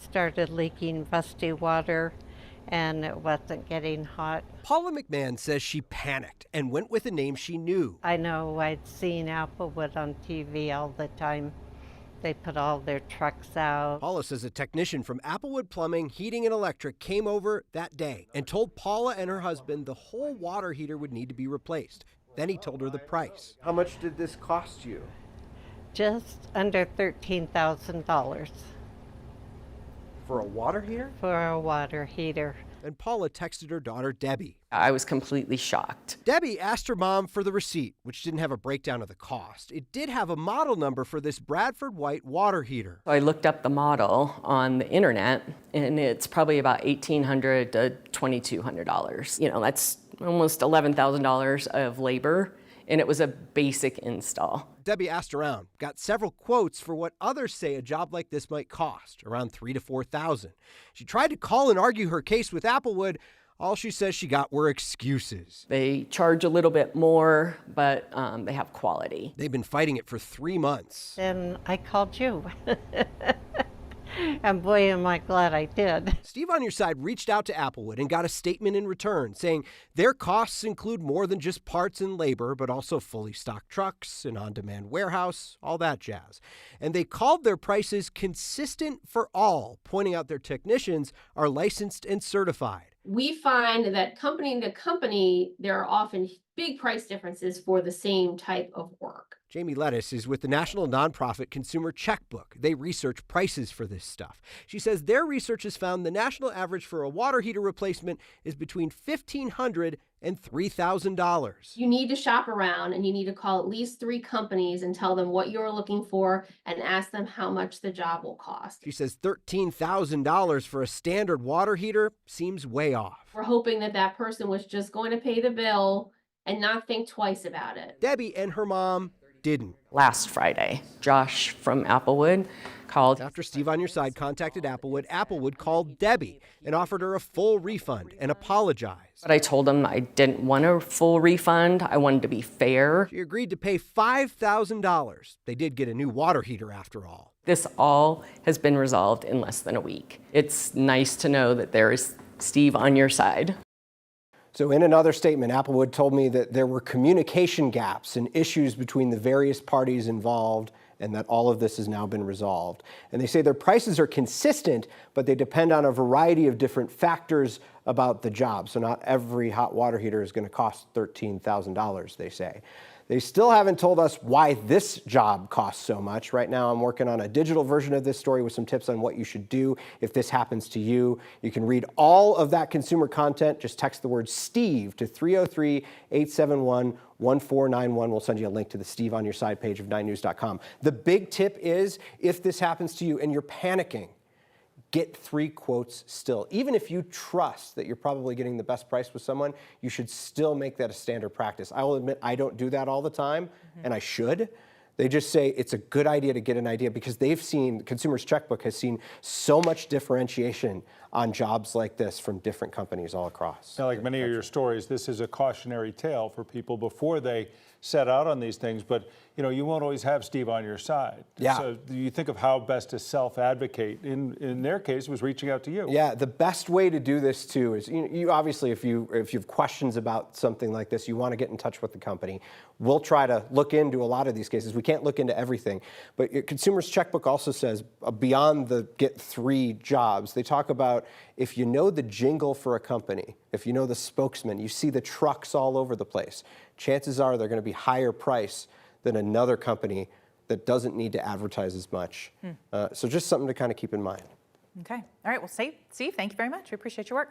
started leaking musty water and it wasn't getting hot. Paula McMahon says she panicked and went with a name she knew. I know I'd seen Applewood on TV all the time. They put all their trucks out. Paula says a technician from Applewood Plumbing, Heating and Electric came over that day and told Paula and her husband the whole water heater would need to be replaced. Then he told her the price. How much did this cost you? Just under $13,000 For a water heater? for a water heater. And Paula texted her daughter, Debbie. I was completely shocked. Debbie asked her mom for the receipt, which didn't have a breakdown of the cost. It did have a model number for this Bradford White water heater. So I looked up the model on the internet, and it's probably about $1,800 to $2,200. You know, that's almost $11,000 of labor, and it was a basic install. Debbie asked around, got several quotes for what others say a job like this might cost, around $3,000 to $4,000. She tried to call and argue her case with Applewood. All she says she got were excuses. They charge a little bit more, but they have quality. They've been fighting it for 3 months. And I called you. And boy, am I glad I did. Steve on Your Side reached out to Applewood and got a statement in return saying their costs include more than just parts and labor, but also fully stocked trucks, an on-demand warehouse, all that jazz. And they called their prices consistent for all, pointing out their technicians are licensed and certified. We find that company to company, there are often big price differences for the same type of work. Jamie Lettuce is with the national nonprofit Consumer Checkbook. They research prices for this stuff. She says their research has found the national average for a water heater replacement is between $1,500 and $3,000. You need to shop around and you need to call at least 3 companies and tell them what you're looking for and ask them how much the job will cost. She says $13,000 for a standard water heater seems way off. We're hoping that that person was just going to pay the bill and not think twice about it. Debbie and her mom didn't. Last Friday, Josh from Applewood called. After Steve on Your Side contacted Applewood, Applewood called Debbie and offered her a full refund and apologized. But I told him I didn't want a full refund. I wanted to be fair. She agreed to pay $5,000. They did get a new water heater after all. This all has been resolved in less than a week. It's nice to know that there is Steve on your side. So in another statement, Applewood told me that there were communication gaps and issues between the various parties involved and that all of this has now been resolved. And they say their prices are consistent, but they depend on a variety of different factors about the job. So not every hot water heater is going to cost $13,000, they say. They still haven't told us why this job costs so much. Right now, I'm working on a digital version of this story with some tips on what you should do if this happens to you. You can read all of that consumer content. Just text the word Steve to 303-871-1491. We'll send you a link to the Steve on Your Side page of 9news.com. The big tip is, if this happens to you and you're panicking, get 3 quotes still. Even if you trust that you're probably getting the best price with someone, you should still make that a standard practice. I will admit I don't do that all the time, and I should. They just say it's a good idea to get an idea because they've seen, Consumer's Checkbook has seen so much differentiation on jobs like this from different companies all across. Now, like many of your stories, this is a cautionary tale for people before they set out on these things, but you know, you won't always have Steve on your side. Yeah. So you think of how best to self-advocate. In their case, it was reaching out to you. Yeah, the best way to do this too is, you obviously, if you have questions about something like this, you want to get in touch with the company. We'll try to look into a lot of these cases. We can't look into everything, but Consumer's Checkbook also says beyond the get 3 jobs, they talk about if you know the jingle for a company, if you know the spokesman, you see the trucks all over the place, chances are they're going to be higher price than another company that doesn't need to advertise as much. So just something to kind of keep in mind. Okay. All right. Well, Steve, thank you very much. We appreciate your work.